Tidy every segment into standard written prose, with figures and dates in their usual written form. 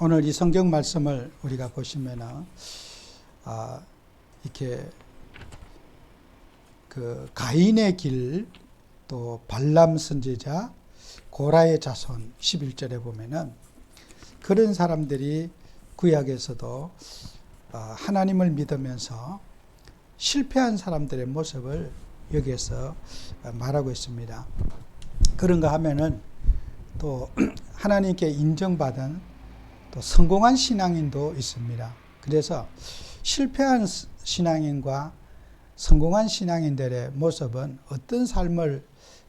오늘 이 성경 말씀을 우리가 보시면은 이렇게 그 가인의 길, 또 발람 선지자, 고라의 자손 11절에 보면은 그런 사람들이 구약에서도 하나님을 믿으면서 실패한 사람들의 모습을 여기에서 말하고 있습니다. 그런가 하면은 또 하나님께 인정받은 또 성공한 신앙인도 있습니다. 그래서 실패한 신앙인과 성공한 신앙인들의 모습은 어떤 삶을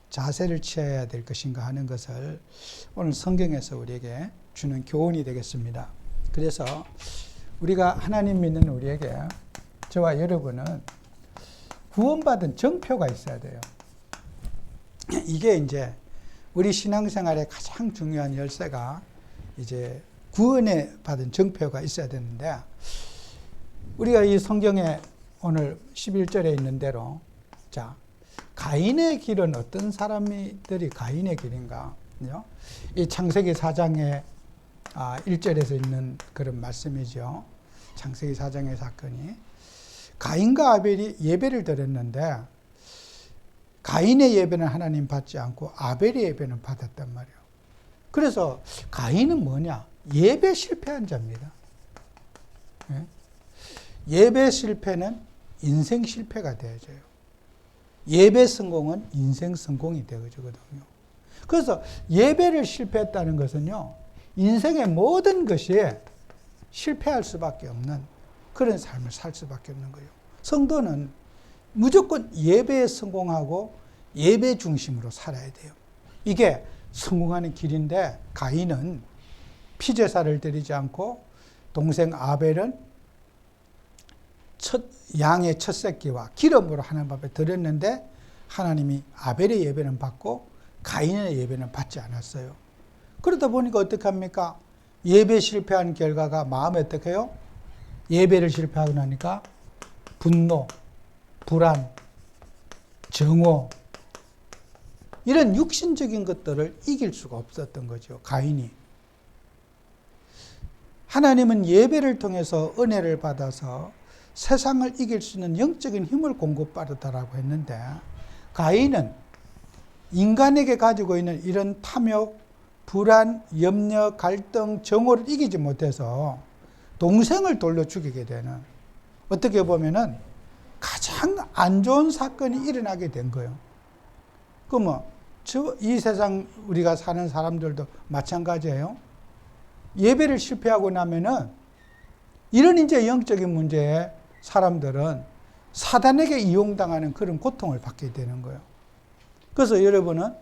자세를 취해야 될 것인가 하는 것을 오늘 성경에서 우리에게 주는 교훈이 되겠습니다. 그래서 우리가 하나님 믿는 우리에게, 저와 여러분은 구원받은 정표가 있어야 돼요. 이게 이제 우리 신앙생활의 가장 중요한 열쇠가 이제 구원에 받은 정표가 있어야 되는데, 우리가 이 성경에 오늘 11절에 있는 대로, 자, 가인의 길은 어떤 사람들이 가인의 길인가? 이 창세기 4장의 1절에서 있는 그런 말씀이죠. 창세기 4장의 사건이. 가인과 아벨이 예배를 드렸는데, 가인의 예배는 하나님 받지 않고 아벨의 예배는 받았단 말이에요. 그래서 가인은 뭐냐? 예배 실패한 자입니다. 예배 실패는 인생 실패가 되어져요. 예배 성공은 인생 성공이 되어지거든요. 그래서 예배를 실패했다는 것은요, 인생의 모든 것이 실패할 수밖에 없는 그런 삶을 살 수밖에 없는 거예요. 성도는 무조건 예배에 성공하고 예배 중심으로 살아야 돼요. 이게 성공하는 길인데, 가인은 피제사를 드리지 않고 동생 아벨은 양의 첫 새끼와 기름으로 하나님 앞에 드렸는데, 하나님이 아벨의 예배는 받고 가인의 예배는 받지 않았어요. 그러다 보니까 어떻게 합니까? 예배 실패한 결과가 마음에 어떻게 해요? 예배를 실패하고 나니까 분노, 불안, 정오, 이런 육신적인 것들을 이길 수가 없었던 거죠, 가인이. 하나님은 예배를 통해서 은혜를 받아서 세상을 이길 수 있는 영적인 힘을 공급받았다라고 했는데, 가인은 인간에게 가지고 있는 이런 탐욕, 불안, 염려, 갈등, 정오를 이기지 못해서 동생을 돌려 죽이게 되는, 어떻게 보면은 가장 안 좋은 사건이 일어나게 된 거예요. 그러면 이 세상 우리가 사는 사람들도 마찬가지예요. 예배를 실패하고 나면은 이런 이제 영적인 문제에 사람들은 사단에게 이용당하는 그런 고통을 받게 되는 거예요. 그래서 여러분은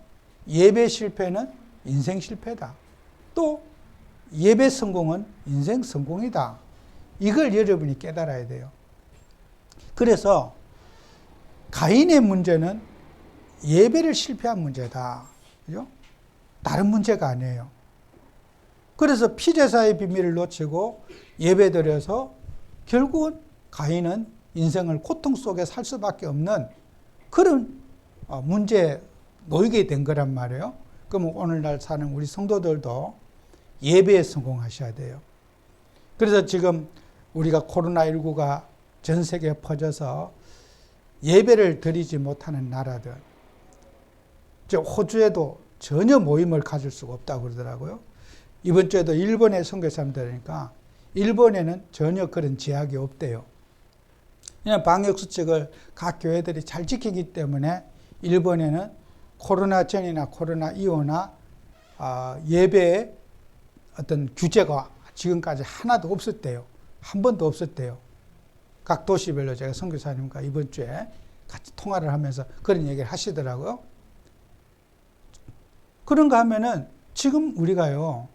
예배 실패는 인생 실패다. 또 예배 성공은 인생 성공이다. 이걸 여러분이 깨달아야 돼요. 그래서 가인의 문제는 예배를 실패한 문제다. 그죠? 다른 문제가 아니에요. 그래서 피제사의 비밀을 놓치고 예배드려서 결국은 가인은 인생을 고통 속에 살 수밖에 없는 그런 문제에 놓이게 된 거란 말이에요. 그러면 오늘날 사는 우리 성도들도 예배에 성공하셔야 돼요. 그래서 지금 우리가 코로나19가 전 세계에 퍼져서 예배를 드리지 못하는 나라들, 호주에도 전혀 모임을 가질 수가 없다고 그러더라고요. 이번 주에도 일본에 선교사님 들으니까 일본에는 전혀 그런 제약이 없대요. 그냥 방역수칙을 각 교회들이 잘 지키기 때문에 일본에는 코로나 전이나 코로나 이후나 예배에 어떤 규제가 지금까지 하나도 없었대요. 한 번도 없었대요. 각 도시별로 제가 선교사님과 이번 주에 같이 통화를 하면서 그런 얘기를 하시더라고요. 그런가 하면은 지금 우리가요,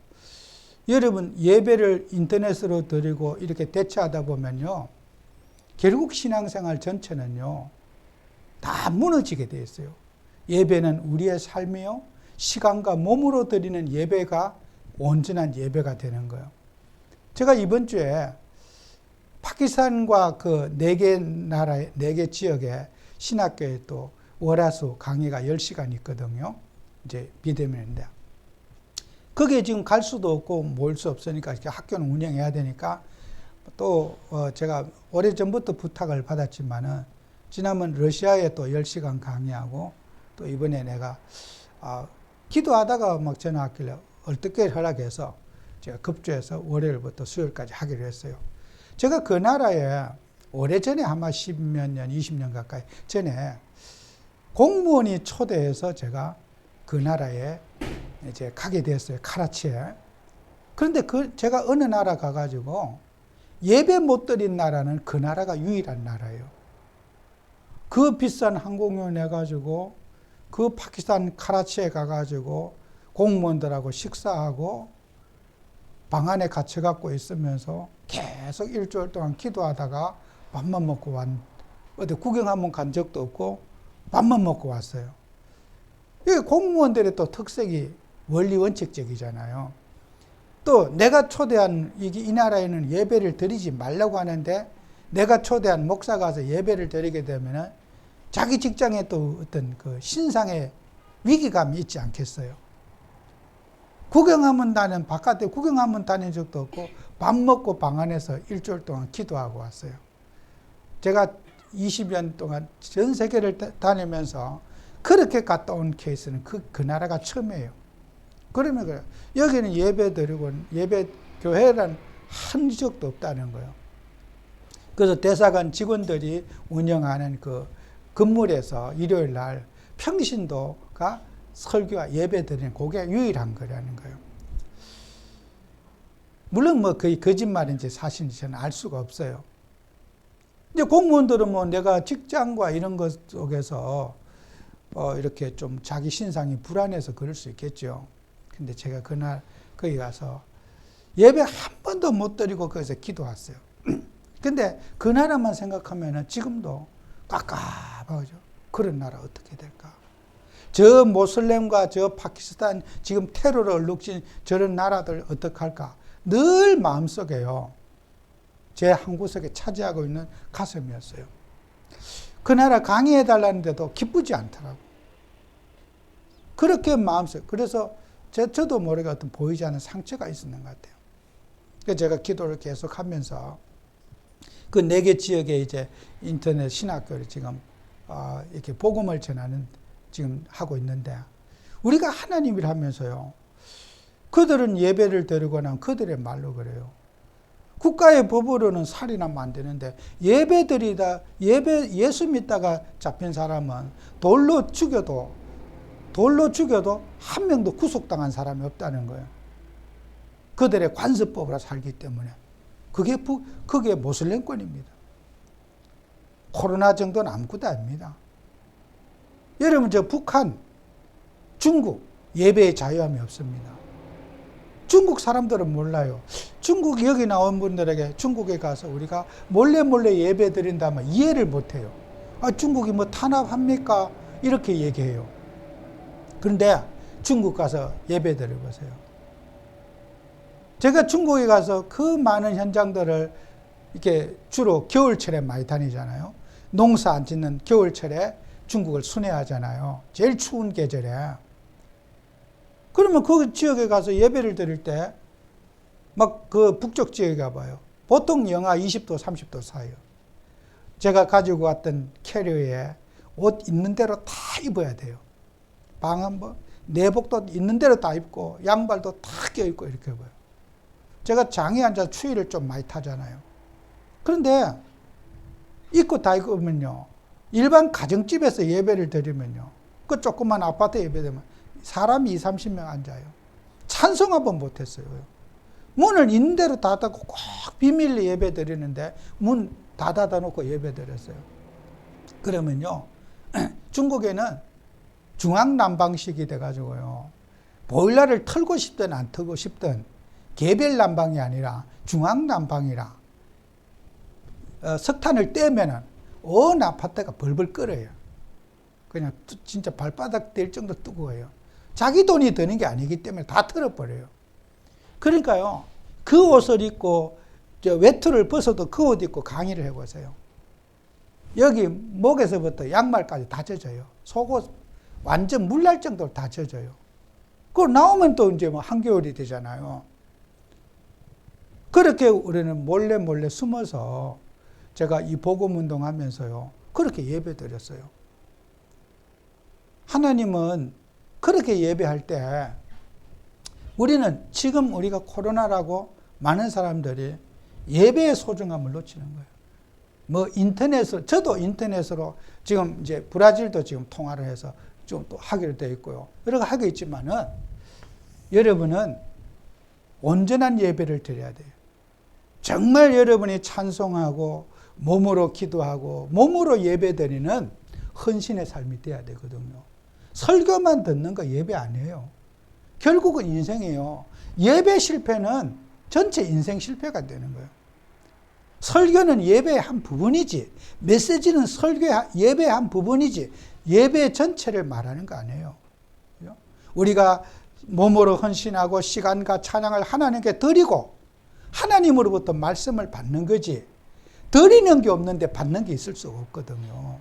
여러분 예배를 인터넷으로 드리고 이렇게 대처하다 보면요, 결국 신앙생활 전체는요 다 무너지게 되어 있어요. 예배는 우리의 삶이요, 시간과 몸으로 드리는 예배가 온전한 예배가 되는 거예요. 제가 이번 주에 파키스탄과 그 4개 나라, 4개 지역에 신학교에 또 월화수 강의가 10시간 있거든요. 이제 비대면인데. 거기에 지금 갈 수도 없고 모일 수 없으니까 이렇게 학교는 운영해야 되니까 또 제가 오래전부터 부탁을 받았지만은 지난번 러시아에 또 10시간 강의하고 또 이번에 내가 기도하다가 막 전화 왔길래 얼뜻게 허락해서 제가 급조해서 월요일부터 수요일까지 하기로 했어요. 제가 그 나라에 오래전에 아마 10몇 년, 20년 가까이 전에 공무원이 초대해서 제가 그 나라에 이제 가게 됐어요. 카라치에. 그런데 제가 어느 나라 가가지고 예배 못 드린 나라는 그 나라가 유일한 나라예요. 그 비싼 항공료 내가지고 그 파키스탄 카라치에 가가지고 공무원들하고 식사하고 방 안에 갇혀갖고 있으면서 계속 일주일 동안 기도하다가 밥만 먹고 어디 구경 한번 간 적도 없고 밥만 먹고 왔어요. 이게 공무원들의 또 특색이 원리 원칙적이잖아요. 또 내가 초대한 이 나라에는 예배를 드리지 말라고 하는데 내가 초대한 목사 가서 예배를 드리게 되면은 자기 직장에 또 어떤 그 신상의 위기감이 있지 않겠어요? 구경하면 나는 바깥에 구경하면 다닌 적도 없고 밥 먹고 방 안에서 일주일 동안 기도하고 왔어요. 제가 20년 동안 전 세계를 다니면서 그렇게 갔다 온 케이스는 그 나라가 처음이에요. 그러면 그래요. 여기는 예배 드리고 예배 교회란 한 적도 없다는 거예요. 그래서 대사관 직원들이 운영하는 그 건물에서 일요일 날 평신도가 설교와 예배 드리는 그게 유일한 거라는 거예요. 물론 뭐 거의 거짓말인지 사실인지 저는 알 수가 없어요. 이제 공무원들은 뭐 내가 직장과 이런 것 속에서 이렇게 좀 자기 신상이 불안해서 그럴 수 있겠죠. 근데 제가 그날 거기 가서 예배 한 번도 못 드리고 거기서 기도했어요. 근데 그 나라만 생각하면은 지금도 깝깝하죠. 그런 나라 어떻게 될까? 저 모슬렘과 저 파키스탄 지금 테러를 얼룩진 저런 나라들 어떡할까? 늘 마음속에요. 제 한 구석에 차지하고 있는 가슴이었어요. 그 나라 강의해달라는데도 기쁘지 않더라고. 그렇게 마음속에. 그래서 저도 모르게 어떤 보이지 않는 상처가 있었는 것 같아요. 그래서 제가 기도를 계속 하면서 그 4개 지역에 이제 인터넷 신학교를 지금 이렇게 복음을 전하는 지금 하고 있는데 우리가 하나님을 하면서요. 그들은 예배를 드리고 나면 그들의 말로 그래요. 국가의 법으로는 살인하면 안 되는데 예수 믿다가 잡힌 사람은 돌로 죽여도 한 명도 구속당한 사람이 없다는 거예요. 그들의 관습법으로 살기 때문에. 그게 모슬렘권입니다. 코로나 정도는 아무것도 아닙니다. 여러분, 저 북한, 중국, 예배의 자유함이 없습니다. 중국 사람들은 몰라요. 중국 여기 나온 분들에게 중국에 가서 우리가 몰래 예배 드린다면 이해를 못해요. 중국이 뭐 탄압합니까? 이렇게 얘기해요. 그런데 중국 가서 예배 드려보세요. 제가 중국에 가서 그 많은 현장들을 이렇게 주로 겨울철에 많이 다니잖아요. 농사 안 짓는 겨울철에 중국을 순회하잖아요. 제일 추운 계절에. 그러면 그 지역에 가서 예배를 드릴 때 막 그 북쪽 지역에 가봐요. 보통 영하 20도, 30도 사이요. 제가 가지고 왔던 캐리어에 옷 있는 대로 다 입어야 돼요. 내복도 있는 대로 다 입고 양발도 다 껴입고 이렇게 입어요. 제가 장에 앉아서 추위를 좀 많이 타잖아요. 그런데 입고 다 입으면요. 일반 가정집에서 예배를 드리면요. 그 조그만 아파트 예배드리면 사람이 20, 30명 앉아요. 찬송 한번 못했어요. 문을 있는 대로 닫아놓고 꼭 비밀로 예배 드리는데 문 다 닫아놓고 예배 드렸어요. 그러면요. 중국에는 중앙난방식이 돼가지고요. 보일러를 틀고 싶든 안 틀고 싶든 개별 난방이 아니라 중앙난방이라 석탄을 떼면은 온 아파트가 벌벌 끓어요. 그냥 진짜 발바닥 될 정도 뜨거워요. 자기 돈이 드는 게 아니기 때문에 다 틀어버려요. 그러니까요, 그 옷을 입고, 외투를 벗어도 그 옷 입고 강의를 해보세요. 여기 목에서부터 양말까지 다 젖어요. 속옷 완전 물날 정도로 다 젖어요. 그거 나오면 또 이제 뭐 한겨울이 되잖아요. 그렇게 우리는 몰래 숨어서 제가 이 복음 운동하면서요, 그렇게 예배 드렸어요. 하나님은 그렇게 예배할 때 우리는 지금 우리가 코로나라고 많은 사람들이 예배의 소중함을 놓치는 거예요. 뭐 인터넷으로, 저도 인터넷으로 지금 이제 브라질도 지금 통화를 해서 좀 또 하기로 되어 있고요. 여러 가지 하고 있지만은 여러분은 온전한 예배를 드려야 돼요. 정말 여러분이 찬송하고 몸으로 기도하고 몸으로 예배 드리는 헌신의 삶이 돼야 되거든요. 설교만 듣는 거 예배 아니에요. 결국은 인생이에요. 예배 실패는 전체 인생 실패가 되는 거예요. 설교는 예배의 한 부분이지, 메시지는 예배의 한 부분이지, 예배 전체를 말하는 거 아니에요. 우리가 몸으로 헌신하고 시간과 찬양을 하나님께 드리고 하나님으로부터 말씀을 받는 거지, 드리는 게 없는데 받는 게 있을 수가 없거든요.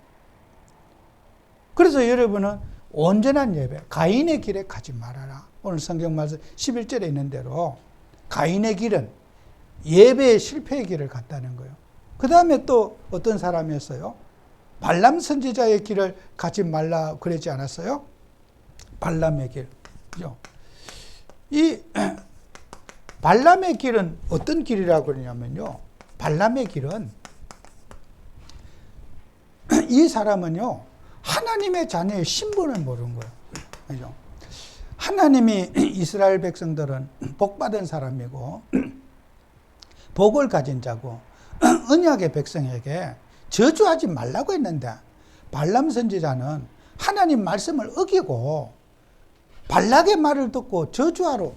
그래서 여러분은 온전한 예배, 가인의 길에 가지 말아라. 오늘 성경 말씀 11절에 있는 대로 가인의 길은 예배의 실패의 길을 갔다는 거예요. 그 다음에 또 어떤 사람이었어요? 발람 선지자의 길을 가지 말라 그러지 않았어요? 발람의 길. 그죠? 이 발람의 길은 어떤 길이라고 그러냐면요, 발람의 길은 이 사람은요, 하나님의 자녀의 신분을 모르는 거예요. 그죠? 하나님이 이스라엘 백성들은 복받은 사람이고 복을 가진 자고 언약의 백성에게 저주하지 말라고 했는데, 발람 선지자는 하나님 말씀을 어기고 발락의 말을 듣고 저주하러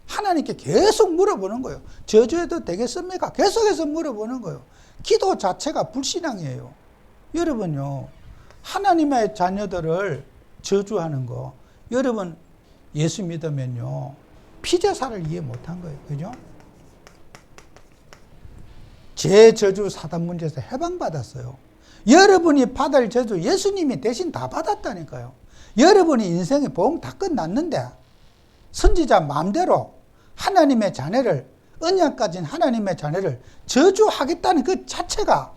하나님께 계속 물어보는 거예요. 저주해도 되겠습니까? 계속해서 물어보는 거예요. 기도 자체가 불신앙이에요. 여러분요, 하나님의 자녀들을 저주하는 거, 여러분 예수 믿으면요, 피제사를 이해 못한 거예요. 그죠? 제 저주 사단 문제에서 해방받았어요. 여러분이 받을 저주 예수님이 대신 다 받았다니까요. 여러분이 인생의 보험 다 끝났는데 선지자 마음대로 하나님의 자녀를, 언약 가진 하나님의 자녀를 저주하겠다는 그 자체가,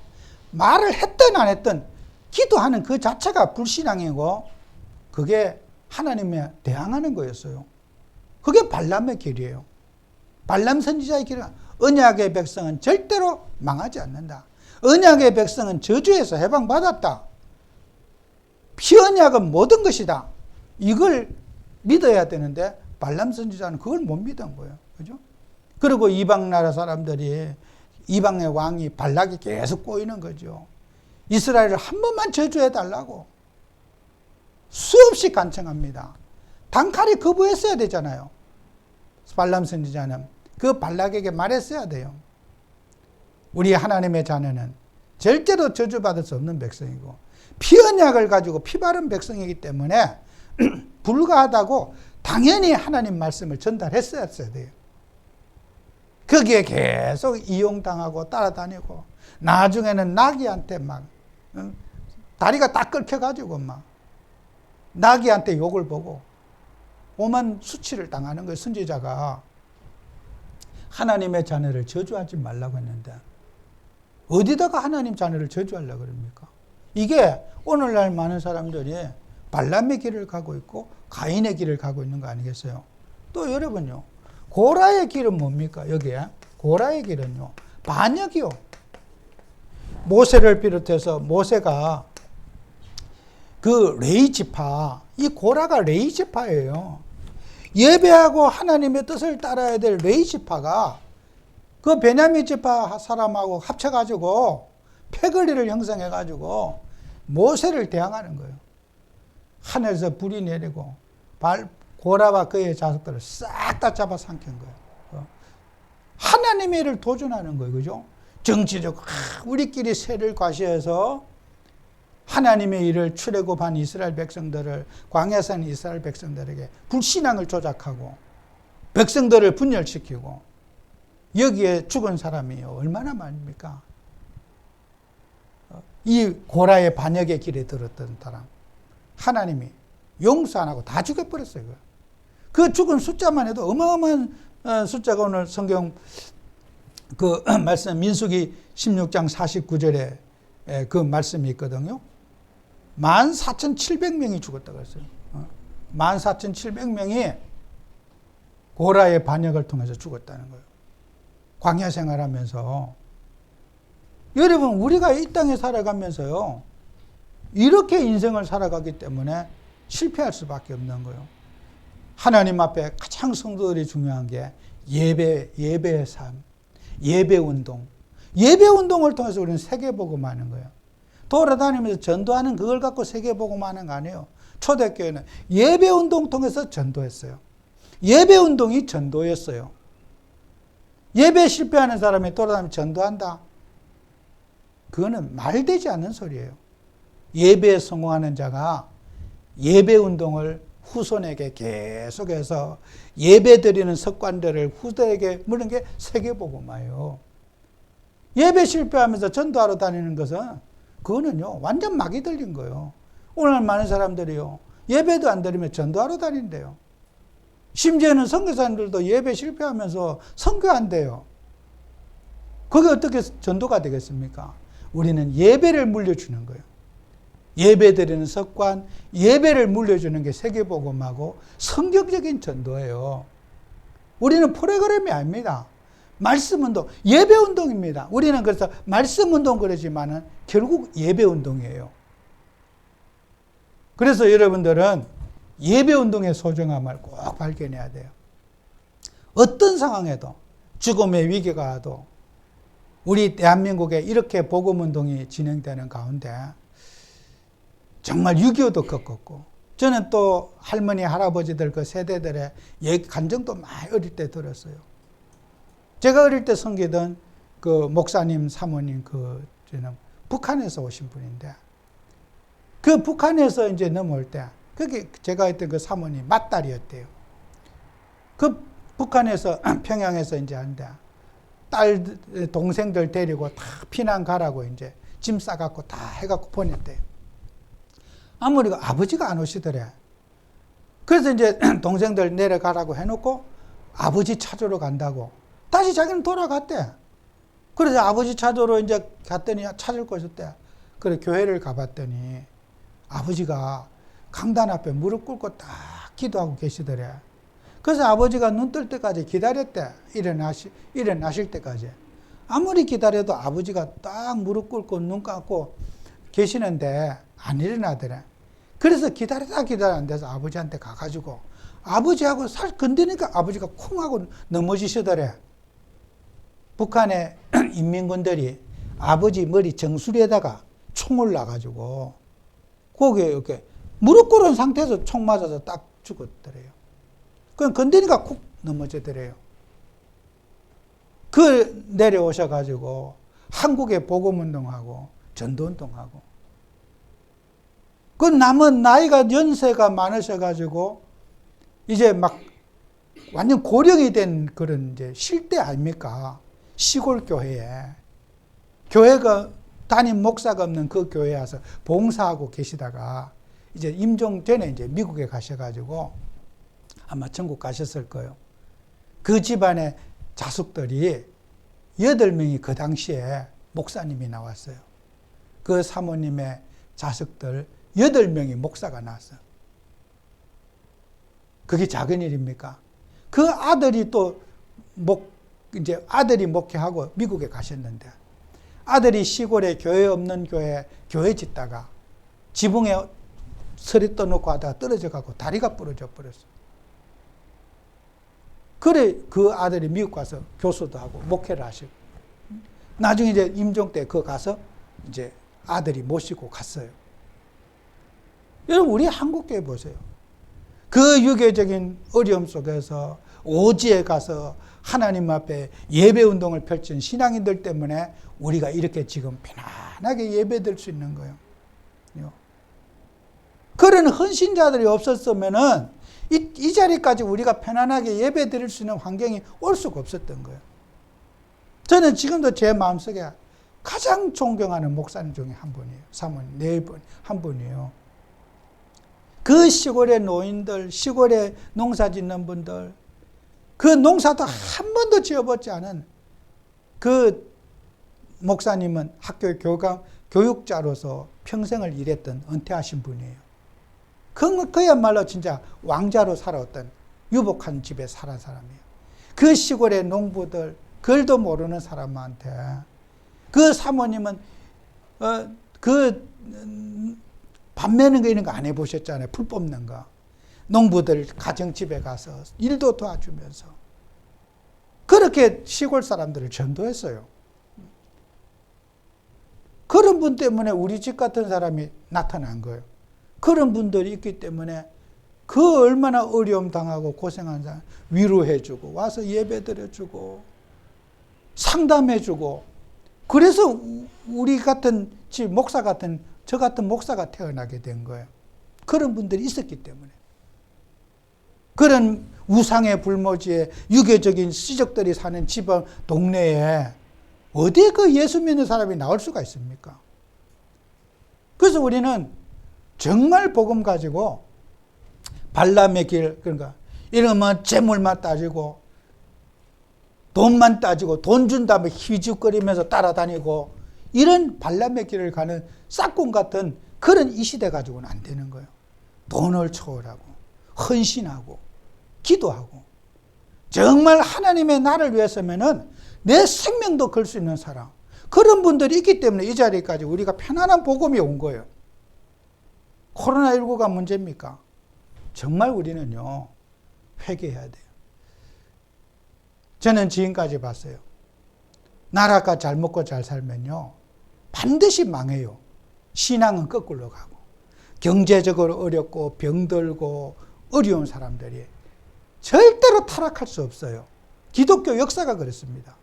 말을 했든 안 했든 기도하는 그 자체가 불신앙이고, 그게 하나님에 대항하는 거였어요. 그게 발람의 길이에요. 발람 선지자의 길은 언약의 백성은 절대로 망하지 않는다. 언약의 백성은 저주에서 해방받았다. 피언약은 모든 것이다. 이걸 믿어야 되는데 발람 선지자는 그걸 못 믿은 거예요. 그죠? 그리고 이방 나라 사람들이, 이방의 왕이 발락이 계속 꼬이는 거죠. 이스라엘을 한 번만 저주해 달라고 수없이 간청합니다. 단칼에 거부했어야 되잖아요. 발람 선지자는 그 발락에게 말했어야 돼요. 우리 하나님의 자녀는 절대로 저주받을 수 없는 백성이고 피언약을 가지고 피 바른 백성이기 때문에 불가하다고 당연히 하나님 말씀을 전달했어야 돼요. 거기에 계속 이용당하고 따라다니고 나중에는 나귀한테 막 다리가 딱 끊겨가지고 막 나귀한테 욕을 보고 오만 수치를 당하는 거예요. 선지자가 하나님의 자녀를 저주하지 말라고 했는데 어디다가 하나님 자녀를 저주하려고 그럽니까? 이게 오늘날 많은 사람들이 발람의 길을 가고 있고 가인의 길을 가고 있는 거 아니겠어요? 또 여러분요, 고라의 길은 뭡니까? 여기에 고라의 길은요, 반역이요. 모세를 비롯해서 모세가 그 레위 지파, 이 고라가 레위 지파예요. 예배하고 하나님의 뜻을 따라야 될 레위 지파가 그 베냐민 지파 사람하고 합쳐가지고 패거리를 형성해가지고 모세를 대항하는 거예요. 하늘에서 불이 내리고 고라와 그의 자식들을 싹 다 잡아 삼킨 거예요. 하나님의 일을 도전하는 거예요. 그죠? 정치적으로 우리끼리 세를 과시해서 하나님의 일을 출애굽한 이스라엘 백성들을, 광야에 있는 이스라엘 백성들에게 불신앙을 조작하고 백성들을 분열시키고 여기에 죽은 사람이 얼마나 많습니까? 이 고라의 반역의 길에 들었던 사람 하나님이 용서 안 하고 다 죽여버렸어요. 그 죽은 숫자만 해도 어마어마한 숫자가 오늘 성경 그 말씀 민수기 16장 49절에 그 말씀이 있거든요. 14,700명이 죽었다고 했어요. 14,700명이 고라의 반역을 통해서 죽었다는 거예요. 광야 생활하면서. 여러분, 우리가 이 땅에 살아가면서요, 이렇게 인생을 살아가기 때문에 실패할 수밖에 없는 거예요. 하나님 앞에 가장 성도들이 중요한 게 예배의 삶, 예배운동. 예배운동을 통해서 우리는 세계복음하는 거예요. 돌아다니면서 전도하는 그걸 갖고 세계복음하는 거 아니에요. 초대교회는 예배운동 통해서 전도했어요. 예배운동이 전도였어요. 예배 실패하는 사람이 돌아다니면서 전도한다? 그거는 말되지 않는 소리예요. 예배에 성공하는 자가 예배운동을 후손에게 계속해서 예배드리는 습관들을 후대에게 물은 게 세계복음화예요. 예배 실패하면서 전도하러 다니는 것은 그거는요 완전 막이 들린 거예요. 오늘 많은 사람들이요 예배도 안 드리면 전도하러 다닌대요. 심지어는 선교사님들도 예배 실패하면서 선교한대요. 그게 어떻게 전도가 되겠습니까? 우리는 예배를 물려주는 거예요. 예배 드리는 습관, 예배를 물려주는 게 세계복음하고 성경적인 전도예요. 우리는 프로그램이 아닙니다. 말씀운동, 예배운동입니다. 우리는 그래서 말씀운동 그러지만은 결국 예배운동이에요. 그래서 여러분들은 예배운동의 소중함을 꼭 발견해야 돼요. 어떤 상황에도 죽음의 위기가 와도 우리 대한민국에 이렇게 복음운동이 진행되는 가운데 정말 6.25도 겪었고 저는 또 할머니, 할아버지들 그 세대들의 간증도 많이 어릴 때 들었어요. 제가 어릴 때 섬기던 그 목사님, 사모님 저는 북한에서 오신 분인데 그 북한에서 이제 넘어올 때 그게 제가 했던 그 사모님 맏딸이었대요. 그 북한에서 평양에서 이제 한데 딸 동생들 데리고 다 피난 가라고 이제 짐 싸갖고 다 해갖고 보냈대요. 아무리 아버지가 안 오시더래. 그래서 이제 동생들 내려가라고 해놓고 아버지 찾으러 간다고 다시 자기는 돌아갔대. 그래서 아버지 찾으러 이제 갔더니 찾을 곳이 없대. 그래 교회를 가봤더니 아버지가 강단 앞에 무릎 꿇고 딱 기도하고 계시더래. 그래서 아버지가 눈 뜰 때까지 기다렸대. 일어나실 때까지. 아무리 기다려도 아버지가 딱 무릎 꿇고 눈 감고 계시는데 안 일어나더래. 그래서 기다리다 안 돼서 아버지한테 가가지고 아버지하고 살 건드니까 아버지가 쿵 하고 넘어지시더래. 북한의 인민군들이 아버지 머리 정수리에다가 총을 놔가지고 거기에 이렇게 무릎 꿇은 상태에서 총 맞아서 딱 죽었더래요. 그냥 건드니까 쿡 넘어지더래요. 그 내려오셔가지고 한국에 복음운동하고 전도운동하고 그 남은 나이가 연세가 많으셔가지고 이제 막 완전 고령이 된 그런 이제 실대 아닙니까? 시골 교회에 교회가 담임 목사가 없는 그 교회에 와서 봉사하고 계시다가 이제 임종 전에 이제 미국에 가셔가지고 아마 천국 가셨을 거예요. 그 집안의 자숙들이 8명이 그 당시에 목사님이 나왔어요. 그 사모님의 자식들 8명이 목사가 나왔어요. 그게 작은 일입니까? 그 아들이 또 이제 아들이 목회하고 미국에 가셨는데 아들이 시골에 교회 없는 교회 짓다가 지붕에 서리 떠놓고 하다가 떨어져 가고 다리가 부러져 버렸어. 그래 그 아들이 미국 가서 교수도 하고 목회를 하시고 나중에 이제 임종 때 그 가서 이제 아들이 모시고 갔어요. 여러분 우리 한국교회 보세요. 그 유교적인 어려움 속에서 오지에 가서 하나님 앞에 예배운동을 펼친 신앙인들 때문에 우리가 이렇게 지금 편안하게 예배드릴 수 있는 거예요. 그런 헌신자들이 없었으면은 이 자리까지 우리가 편안하게 예배드릴 수 있는 환경이 올 수가 없었던 거예요. 저는 지금도 제 마음속에 가장 존경하는 목사님 중에 한 분이에요. 사모님, 한 분이에요. 그 시골의 노인들, 시골에 농사 짓는 분들, 그 농사도 한 번도 지어보지 않은 그 목사님은 학교 교육자로서 평생을 일했던 은퇴하신 분이에요. 그야말로 진짜 왕자로 살아왔던 유복한 집에 살은 사람이에요. 그 시골의 농부들, 글도 모르는 사람한테 그 사모님은 밥 매는 거 이런 거 안 해보셨잖아요. 풀 뽑는 거. 농부들 가정집에 가서 일도 도와주면서 그렇게 시골 사람들을 전도했어요. 그런 분 때문에 우리 집 같은 사람이 나타난 거예요. 그런 분들이 있기 때문에 그 얼마나 어려움 당하고 고생한 사람 위로해주고 와서 예배 드려주고 상담해주고 그래서 우리 같은 목사 같은 저 같은 목사가 태어나게 된 거예요. 그런 분들이 있었기 때문에. 그런 우상의 불모지에 유교적인 시족들이 사는 집안 동네에 어디에 그 예수 믿는 사람이 나올 수가 있습니까? 그래서 우리는 정말 복음 가지고 발람의 길, 그러니까 이러면 재물만 따지고 돈만 따지고 돈 준 다음에 휘죽거리면서 따라다니고 이런 발람의 길을 가는 싹군 같은 그런 이 시대 가지고는 안 되는 거예요. 돈을 초월하고 헌신하고 기도하고 정말 하나님의 나를 위해서면은 내 생명도 걸 수 있는 사람, 그런 분들이 있기 때문에 이 자리까지 우리가 편안한 복음이 온 거예요. 코로나19가 문제입니까? 정말 우리는요 회개해야 돼요. 저는 지금까지 봤어요. 나라가 잘 먹고 잘 살면요 반드시 망해요. 신앙은 거꾸로 가고 경제적으로 어렵고 병들고 어려운 사람들이 절대로 타락할 수 없어요. 기독교 역사가 그렇습니다.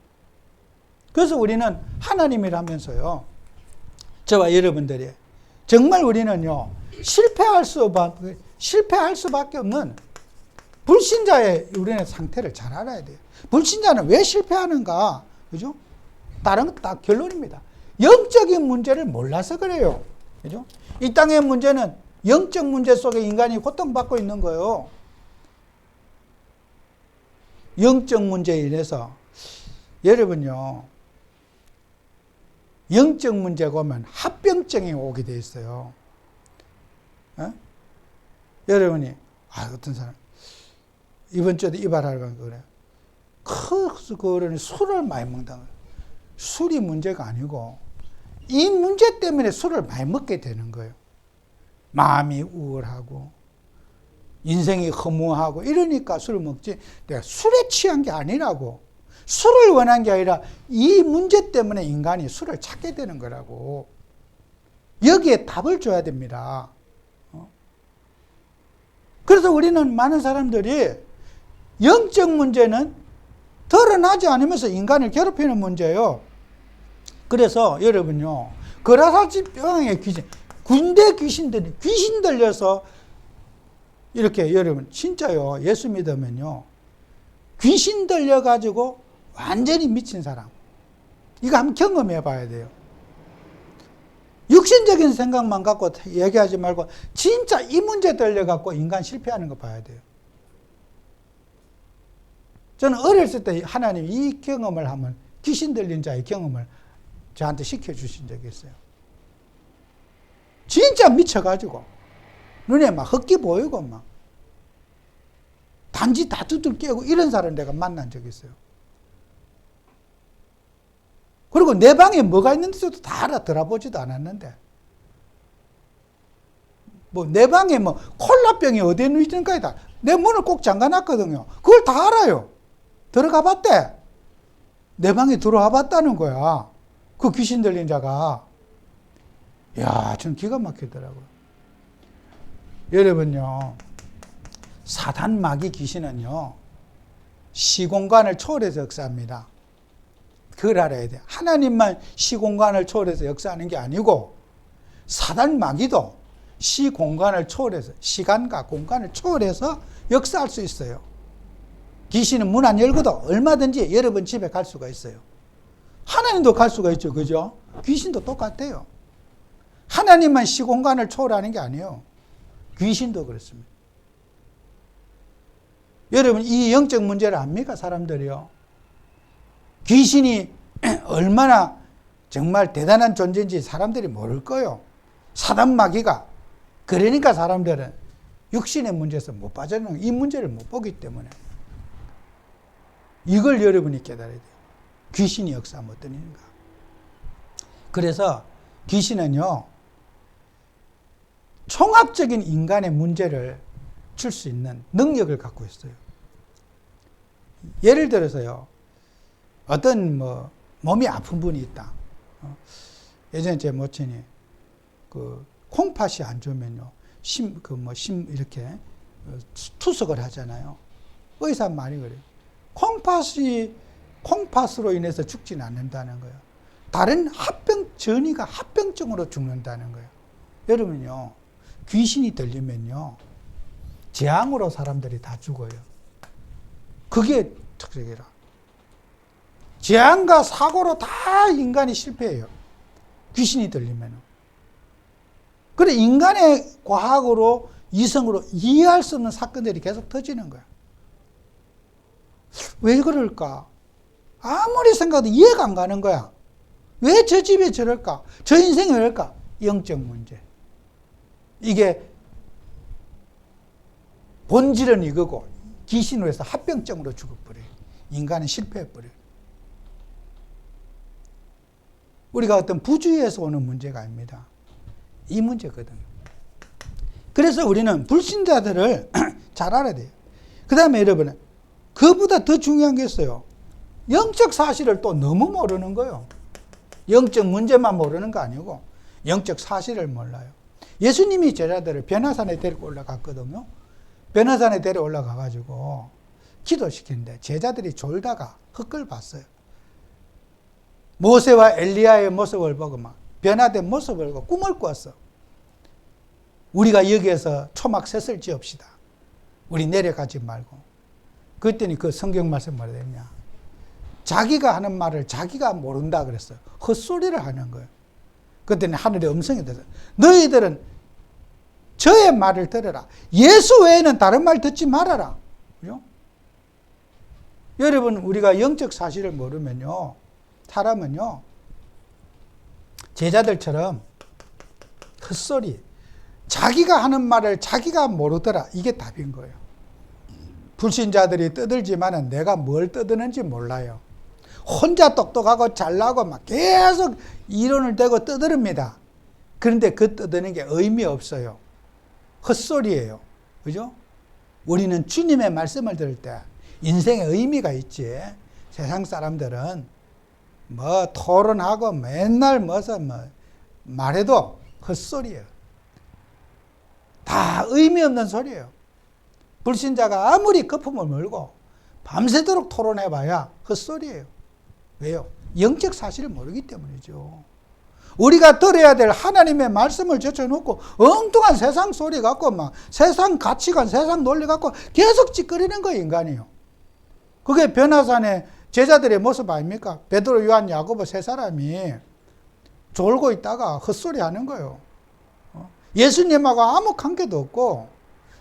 그래서 우리는 하나님이라면서요 저와 여러분들이 정말 우리는요 실패할 수밖에 없는 불신자의 우리는 상태를 잘 알아야 돼요. 불신자는 왜 실패하는가? 그죠? 다른 거 다 결론입니다. 영적인 문제를 몰라서 그래요. 그죠? 이 땅의 문제는 영적 문제 속에 인간이 고통받고 있는 거예요. 영적 문제에 인해서 여러분요 영적 문제가 오면 합병증이 오게 돼 있어요. 여러분이 어떤 사람 이번 주에도 이발하러 간 거래요. 그러니 술을 많이 먹다. 술이 문제가 아니고 이 문제 때문에 술을 많이 먹게 되는 거예요. 마음이 우울하고 인생이 허무하고 이러니까 술을 먹지 내가 술에 취한 게 아니라고. 술을 원한 게 아니라 이 문제 때문에 인간이 술을 찾게 되는 거라고. 여기에 답을 줘야 됩니다. 그래서 우리는 많은 사람들이 영적 문제는 드러나지 않으면서 인간을 괴롭히는 문제예요. 그래서 여러분요 거라사지병의 귀신, 군대 귀신들이 귀신 들려서 이렇게 여러분 진짜요 예수 믿으면요 귀신 들려가지고 완전히 미친 사람 이거 한번 경험해 봐야 돼요. 육신적인 생각만 갖고 얘기하지 말고 진짜 이 문제 들려갖고 인간 실패하는 거 봐야 돼요. 저는 어렸을 때 하나님 이 경험을 하면 귀신 들린 자의 경험을 저한테 시켜주신 적이 있어요. 진짜 미쳐가지고 눈에 막 헛기 보이고 막 단지 다 두들 깨고 이런 사람 내가 만난 적이 있어요. 그리고 내 방에 뭐가 있는지도 다 알아 들어보지도 않았는데 뭐 내 방에 뭐 콜라병이 어디에 있는가에 다 내 문을 꼭 잠가놨거든요. 그걸 다 알아요. 들어가 봤대. 내 방에 들어와 봤다는 거야. 그 귀신 들린 자가. 이야, 전 기가 막히더라고요. 여러분요, 사단 마귀 귀신은요, 시공간을 초월해서 역사합니다. 그걸 알아야 돼요. 하나님만 시공간을 초월해서 역사하는 게 아니고, 사단 마귀도 시공간을 초월해서, 시간과 공간을 초월해서 역사할 수 있어요. 귀신은 문 안 열고도 얼마든지 여러분 집에 갈 수가 있어요. 하나님도 갈 수가 있죠. 그죠? 귀신도 똑같아요. 하나님만 시공간을 초월하는 게 아니에요. 귀신도 그렇습니다. 여러분, 이 영적 문제를 압니까, 사람들이요? 귀신이 얼마나 정말 대단한 존재인지 사람들이 모를 거요. 사단 마귀가. 그러니까 사람들은 육신의 문제에서 못 빠져나오는 이 문제를 못 보기 때문에. 이걸 여러분이 깨달아야 돼요. 귀신이 역사하면 어떤 일인가. 그래서 귀신은요, 총합적인 인간의 문제를 줄 수 있는 능력을 갖고 있어요. 예를 들어서요, 어떤 몸이 아픈 분이 있다. 예전에 제 모친이 콩팥이 안 좋으면요, 이렇게 투석을 하잖아요. 의사 말이 그래요. 콩팥으로 인해서 죽지는 않는다는 거예요. 다른 전이가 합병증으로 죽는다는 거예요. 여러분요, 귀신이 들리면요, 재앙으로 사람들이 다 죽어요. 그게 특색이라. 재앙과 사고로 다 인간이 실패해요. 귀신이 들리면은. 그래, 인간의 과학으로, 이성으로 이해할 수 없는 사건들이 계속 터지는 거야. 왜 그럴까? 아무리 생각해도 이해가 안 가는 거야. 왜 저 집에 저럴까? 저 인생이 왜 이럴까? 영적 문제. 이게 본질은 이거고 귀신으로 해서 합병증으로 죽어버려요. 인간은 실패해버려요. 우리가 어떤 부주의에서 오는 문제가 아닙니다. 이 문제거든요. 그래서 우리는 불신자들을 잘 알아야 돼요. 그 다음에 여러분, 그보다 더 중요한 게 있어요. 영적 사실을 또 너무 모르는 거예요. 영적 문제만 모르는 거 아니고 영적 사실을 몰라요. 예수님이 제자들을 변화산에 데리고 올라갔거든요. 변화산에 데려 올라가가지고 기도시키는데 제자들이 졸다가 헛걸 봤어요. 모세와 엘리야의 모습을 보고 막 변화된 모습을 보고 꿈을 꿨어. 우리가 여기에서 초막 셋을 지읍시다. 우리 내려가지 말고. 그랬더니 그 성경 말씀 뭐라 했냐. 자기가 하는 말을 자기가 모른다 그랬어요. 헛소리를 하는 거예요. 그랬더니 하늘의 음성이 들었어요. 너희들은 저의 말을 들어라. 예수 외에는 다른 말 듣지 말아라. 그죠? 여러분, 우리가 영적 사실을 모르면요, 사람은요, 제자들처럼 헛소리, 자기가 하는 말을 자기가 모르더라. 이게 답인 거예요. 불신자들이 떠들지만은 내가 뭘 떠드는지 몰라요. 혼자 똑똑하고 잘나고 막 계속 이론을 대고 떠드릅니다. 그런데 그 떠드는 게 의미 없어요. 헛소리예요. 그죠? 우리는 주님의 말씀을 들을 때 인생에 의미가 있지. 세상 사람들은 뭐 토론하고 맨날 말해도 헛소리예요. 다 의미 없는 소리예요. 불신자가 아무리 거품을 물고 밤새도록 토론해봐야 헛소리예요. 왜요? 영적 사실을 모르기 때문이죠. 우리가 들어야 될 하나님의 말씀을 제쳐놓고 엉뚱한 세상 소리 갖고 막 세상 가치관, 세상 논리 갖고 계속 찌끄리는 거예요, 인간이요. 그게 변화산의 제자들의 모습 아닙니까? 베드로, 요한, 야고보 세 사람이 졸고 있다가 헛소리 하는 거예요. 예수님하고 아무 관계도 없고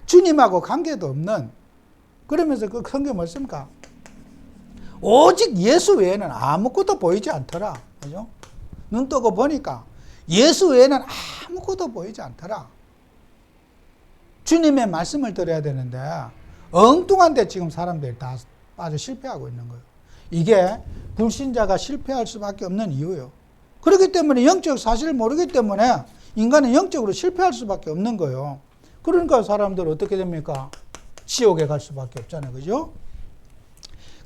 주님하고 관계도 없는, 그러면서 그 성경 말씀가 오직 예수 외에는 아무것도 보이지 않더라. 그죠? 눈 뜨고 보니까 예수 외에는 아무것도 보이지 않더라. 주님의 말씀을 들어야 되는데 엉뚱한데 지금 사람들이 다 빠져 실패하고 있는 거예요. 이게 불신자가 실패할 수밖에 없는 이유예요. 그렇기 때문에 영적 사실을 모르기 때문에 인간은 영적으로 실패할 수밖에 없는 거예요. 그러니까 사람들은 어떻게 됩니까? 지옥에 갈 수밖에 없잖아요. 그죠?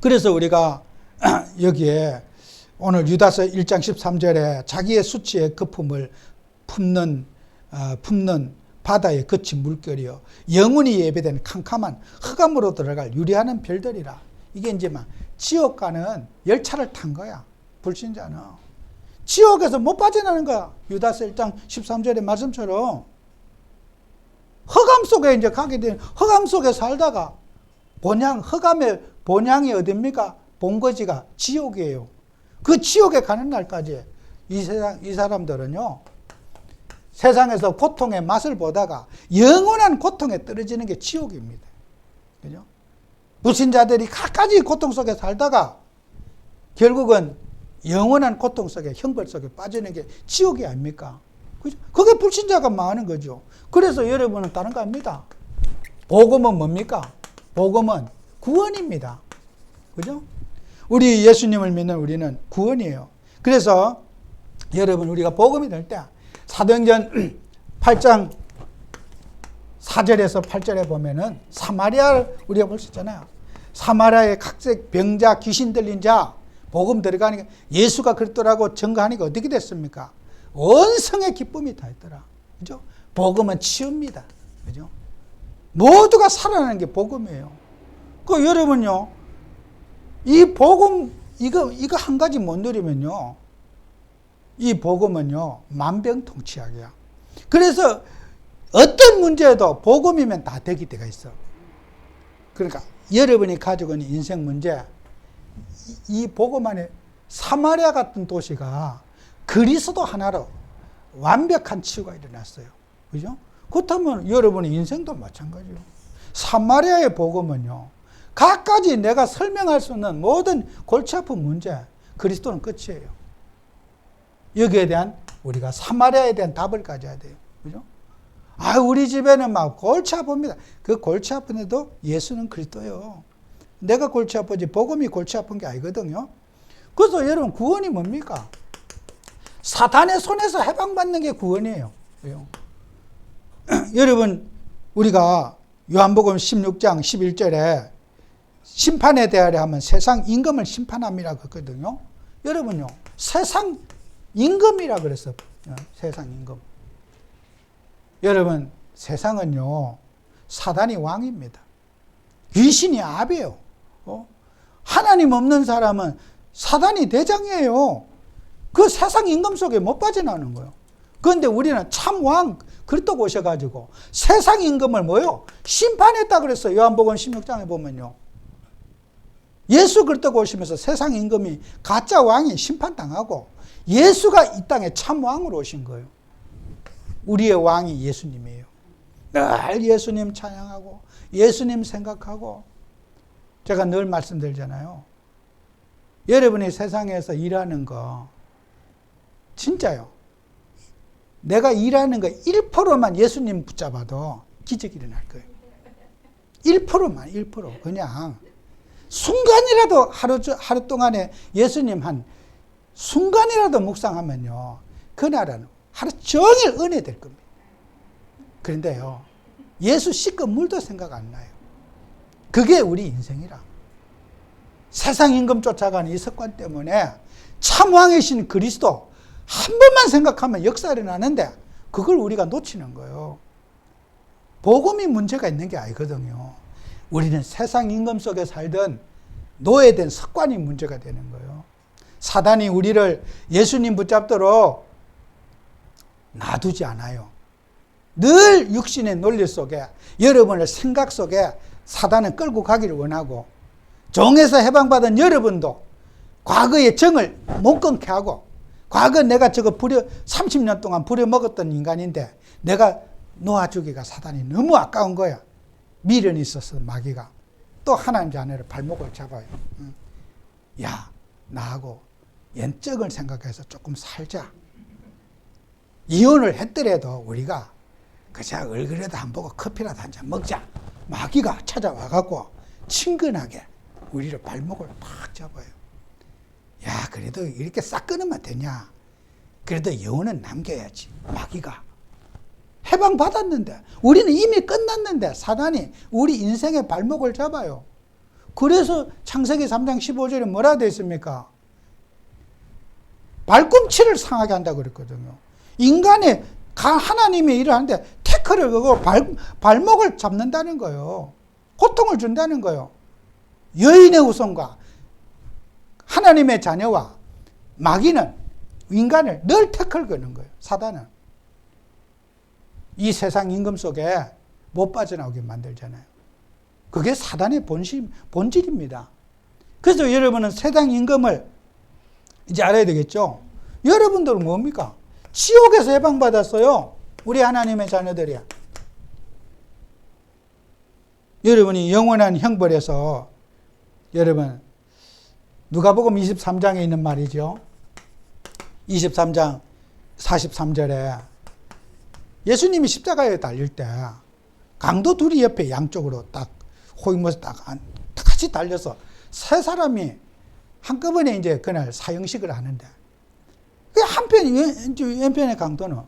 그래서 우리가 여기에 오늘 유다서 1장 13절에 자기의 수치의 거품을 품는 바다에 거친 물결이요 영원히 예배된 캄캄한 흑암으로 들어갈 유리하는 별들이라. 이게 이제 막 지옥 가는 열차를 탄 거야. 불신자는 지옥에서 못 빠져나는 거야. 유다서 1장 13절의 말씀처럼 흑암 속에 이제 가게 되는, 흑암 속에 살다가 흑암의 본향이 어딥니까? 본거지가 지옥이에요. 그 지옥에 가는 날까지 이 사람들은요, 세상에서 고통의 맛을 보다가 영원한 고통에 떨어지는 게 지옥입니다. 그죠? 불신자들이 갖가지 고통 속에 살다가 결국은 영원한 고통 속에, 형벌 속에 빠지는 게 지옥이 아닙니까? 그죠? 그게 불신자가 망하는 거죠. 그래서 여러분은 다른 거 압니다. 복음은 뭡니까? 복음은 구원입니다. 그죠? 우리 예수님을 믿는 우리는 구원이에요. 그래서 여러분, 우리가 복음이 될 때 사도행전 8장 4절에서 8절에 보면은 사마리아를 우리가 볼 수 있잖아요. 사마리아의 각색 병자, 귀신 들린 자 복음 들어가니까 예수가 그랬더라고 증거하니까 어떻게 됐습니까? 온 성의 기쁨이 다 있더라. 그죠? 복음은 치유입니다. 그죠? 모두가 살아나는 게 복음이에요. 그 여러분요, 이 복음 이거 한 가지 못 누리면요, 이 복음은요 만병통치약이야. 그래서 어떤 문제도 복음이면 다 되기 때가 있어. 그러니까 여러분이 가지고 있는 인생 문제, 이 복음 안에 사마리아 같은 도시가 그리스도 하나로 완벽한 치유가 일어났어요. 그죠? 그렇다면 여러분의 인생도 마찬가지예요. 사마리아의 복음은요, 갖가지 내가 설명할 수 없는 모든 골치 아픈 문제, 그리스도는 끝이에요. 여기에 대한 우리가 사마리아에 대한 답을 가져야 돼요. 그죠? 우리 집에는 막 골치 아픕니다. 그 골치 아픈데도 예수는 그리스도예요. 내가 골치 아프지 복음이 골치 아픈 게 아니거든요. 그래서 여러분, 구원이 뭡니까? 사탄의 손에서 해방받는 게 구원이에요. 여러분, 우리가 요한복음 16장 11절에 심판에 대하여 하면 세상 임금을 심판함이라고 했거든요. 여러분요, 세상 임금이라 그랬어. 세상 임금. 여러분, 세상은요 사단이 왕입니다. 귀신이 아비예요. 하나님 없는 사람은 사단이 대장이에요. 그 세상 임금 속에 못 빠져나오는 거예요. 그런데 우리는 참 왕 그리스도 오셔가지고 세상 임금을 뭐요? 심판했다 그랬어요. 요한복음 16장에 보면요. 예수 그리스도 오시면서 세상 임금이 가짜 왕이 심판당하고 예수가 이 땅에 참 왕으로 오신 거예요. 우리의 왕이 예수님이에요. 늘 예수님 찬양하고 예수님 생각하고, 제가 늘 말씀드리잖아요. 여러분이 세상에서 일하는 거 진짜요. 내가 일하는 거 1%만 예수님 붙잡아도 기적이 일어날 거예요. 1%만 1%. 그냥 순간이라도 하루 동안에 예수님 한 순간이라도 묵상하면요, 그날은 하루 종일 은혜 될 겁니다. 그런데요, 예수 씻은 물도 생각 안 나요. 그게 우리 인생이라. 세상 임금 쫓아가는 이 습관 때문에 참 왕이신 그리스도 한 번만 생각하면 역사 일어나는데 그걸 우리가 놓치는 거예요. 복음이 문제가 있는 게 아니거든요. 우리는 세상 임금 속에 살던 노예된 습관이 문제가 되는 거예요. 사단이 우리를 예수님 붙잡도록 놔두지 않아요. 늘 육신의 논리 속에, 여러분의 생각 속에 사단은 끌고 가기를 원하고, 종에서 해방받은 여러분도 과거의 정을 못 끊게 하고, 과거 내가 저거 30년 동안 부려먹었던 인간인데 내가 놓아주기가 사단이 너무 아까운 거야. 미련이 있어서 마귀가 또 하나님 자녀를 발목을 잡아요. 야, 나하고 옛적을 생각해서 조금 살자. 이혼을 했더라도 우리가 그저 얼굴에도 안 보고 커피라도 한 잔 먹자. 마귀가 찾아와갖고 친근하게 우리를 발목을 팍 잡아요. 야, 그래도 이렇게 싹 끊으면 되냐? 그래도 영혼은 남겨야지. 마귀가 해방받았는데, 우리는 이미 끝났는데 사단이 우리 인생의 발목을 잡아요. 그래서 창세기 3장 15절에 뭐라 되어 있습니까? 발꿈치를 상하게 한다고 그랬거든요. 인간의 하나님의 일을 하는데 태클을 그거 발목을 잡는다는 거예요. 고통을 준다는 거예요. 여인의 후손과 하나님의 자녀와 마귀는 인간을 늘 태클 거는 거예요. 사단은. 이 세상 임금 속에 못 빠져나오게 만들잖아요. 그게 사단의 본질입니다. 그래서 여러분은 세상 임금을 이제 알아야 되겠죠. 여러분들은 뭡니까? 지옥에서 해방받았어요. 우리 하나님의 자녀들이야. 여러분이 영원한 형벌에서 여러분 누가복음 23장에 있는 말이죠. 23장 43절에 예수님이 십자가에 달릴 때 강도 둘이 옆에 양쪽으로 딱 호위무에서 딱 같이 달려서 세 사람이 한꺼번에 이제 그날 사형식을 하는데 그 한편 왼편의 강도는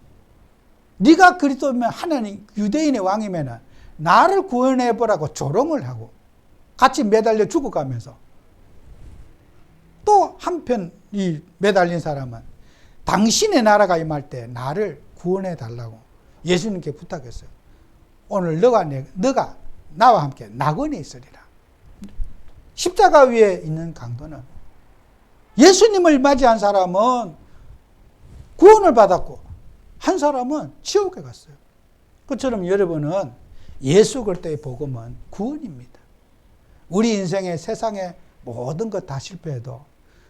네가 그리스도면 하나님 유대인의 왕이면은 나를 구원해 보라고 조롱을 하고 같이 매달려 죽어가면서 또 한편 이 매달린 사람은 당신의 나라가 임할 때 나를 구원해 달라고 예수님께 부탁했어요. 오늘 너가 나와 함께 낙원에 있으리라. 십자가 위에 있는 강도는 예수님을 맞이한 사람은 구원을 받았고 한 사람은 지옥에 갔어요. 그처럼 여러분은 예수 그리스도의 복음은 구원입니다. 우리 인생의 세상의 모든 것 다 실패해도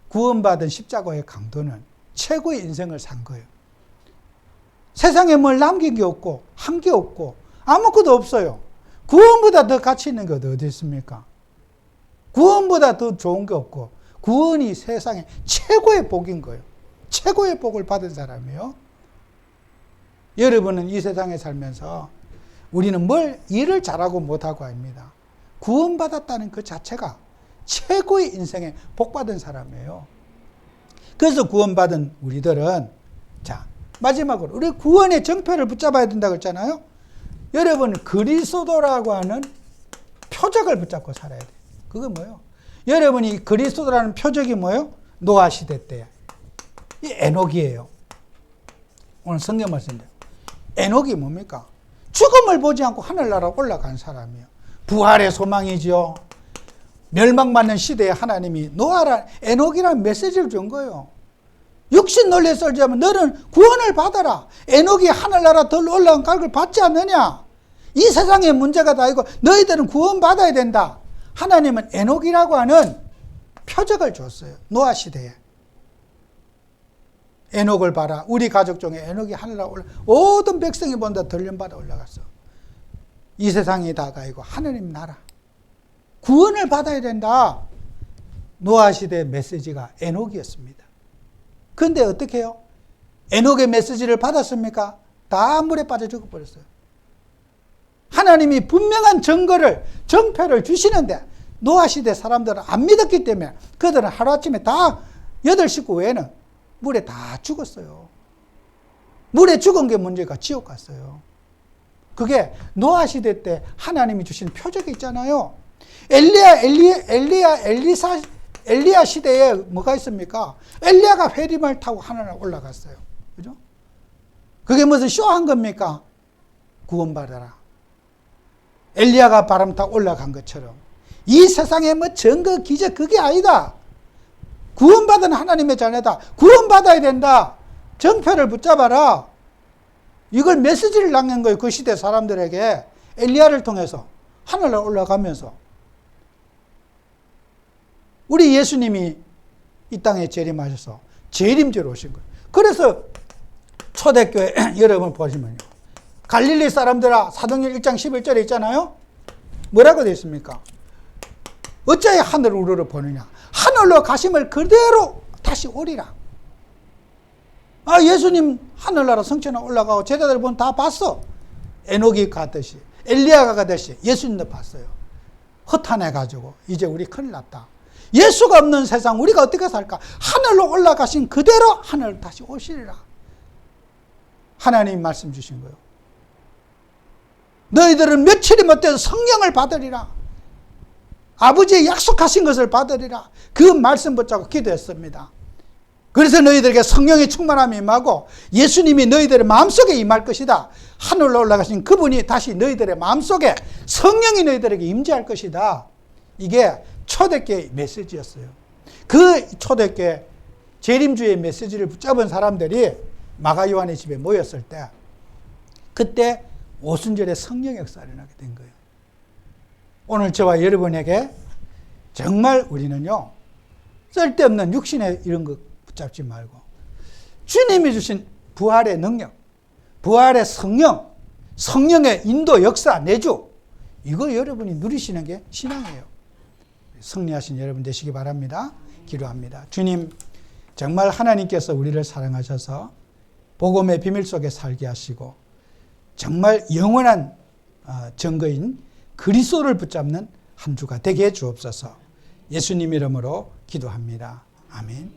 구원받은 십자가의 강도는 최고의 인생을 산 거예요. 세상에 뭘 남긴 게 없고 한 게 없고 아무것도 없어요. 구원보다 더 가치 있는 게 어디 있습니까? 구원보다 더 좋은 게 없고 구원이 세상의 최고의 복인 거예요. 최고의 복을 받은 사람이에요. 여러분은 이 세상에 살면서 우리는 뭘 일을 잘하고 못하고 아닙니다. 구원받았다는 그 자체가 최고의 인생에 복받은 사람이에요. 그래서 구원받은 우리들은 자 마지막으로 우리 구원의 정표를 붙잡아야 된다고 했잖아요. 여러분 그리스도라고 하는 표적을 붙잡고 살아야 돼요. 그게 뭐예요? 여러분이 그리스도라는 표적이 뭐예요? 노아 시대 때 이 에녹이에요. 오늘 성경 말씀인데 에녹이 뭡니까? 죽음을 보지 않고 하늘나라 올라간 사람이에요. 부활의 소망이죠. 멸망받는 시대에 하나님이 에녹이라는 메시지를 준 거예요. 육신 논리에 썰자면 너는 구원을 받아라. 에녹이 하늘나라 덜 올라간 각을 받지 않느냐. 이 세상의 문제가 다 이고 너희들은 구원받아야 된다. 하나님은 에녹이라고 하는 표적을 줬어요. 노아 시대에. 에녹을 봐라. 우리 가족 중에 에녹이 하늘나라 모든 백성이 본다 들림받아 올라갔어. 이 세상이 다 가이고 하나님 나라. 구원을 받아야 된다. 노아 시대의 메시지가 에녹이었습니다. 그런데 어떻게 해요? 에녹의 메시지를 받았습니까? 다 물에 빠져 죽어버렸어요. 하나님이 분명한 정표를 주시는데 노아 시대 사람들은 안 믿었기 때문에 그들은 하루아침에 다 8식구 외에는 물에 다 죽었어요. 물에 죽은 게 문제가 지옥 갔어요. 그게 노아 시대 때 하나님이 주신 표적이 있잖아요. 엘리야 시대에 뭐가 있습니까? 엘리야가 회림을 타고 하늘에 올라갔어요. 그죠? 그게 무슨 쇼한 겁니까? 구원받아라. 엘리야가 바람 타고 올라간 것처럼 이 세상에 뭐 증거, 기적 그게 아니다. 구원받은 하나님의 자녀다. 구원받아야 된다. 정표를 붙잡아라. 이걸 메시지를 남긴 거예요. 그 시대 사람들에게 엘리야를 통해서 하늘로 올라가면서 우리 예수님이 이 땅에 재림하셔서 재림제로 오신 거예요. 그래서 초대교회 여러분 보시면요. 갈릴리 사람들아 사도행전 1장 11절에 있잖아요. 뭐라고 되어 있습니까? 어찌하여 하늘을 우러러 보느냐. 하늘로 가심을 그대로 다시 오리라. 아, 예수님 하늘나라 성천에 올라가고 제자들 보면 다 봤어. 에녹이 가듯이 엘리야가 가듯이 예수님도 봤어요. 허탄해가지고 이제 우리 큰일 났다. 예수가 없는 세상 우리가 어떻게 살까? 하늘로 올라가신 그대로 하늘 다시 오시리라. 하나님이 말씀 주신 거예요. 너희들은 며칠이 못돼서 성령을 받으리라. 아버지의 약속하신 것을 받으리라. 그 말씀 붙잡고 기도했습니다. 그래서 너희들에게 성령의 충만함이 임하고 예수님이 너희들의 마음속에 임할 것이다. 하늘로 올라가신 그분이 다시 너희들의 마음속에 성령이 너희들에게 임재할 것이다. 이게 초대교회 메시지였어요. 그 초대교회 재림주의 메시지를 붙잡은 사람들이 마가 요한의 집에 모였을 때 그때 오순절에 성령 역사를 일어나게 된 거예요. 오늘 저와 여러분에게 정말 우리는요 쓸데없는 육신의 이런 거 붙잡지 말고 주님이 주신 부활의 능력, 부활의 성령, 성령의 인도 역사 내주, 이거 여러분이 누리시는 게 신앙이에요. 승리하신 여러분 되시기 바랍니다. 기도합니다. 주님, 정말 하나님께서 우리를 사랑하셔서 복음의 비밀 속에 살게 하시고 정말 영원한 증거인 그리스도를 붙잡는 한 주가 되게 해 주옵소서. 예수님 이름으로 기도합니다. 아멘.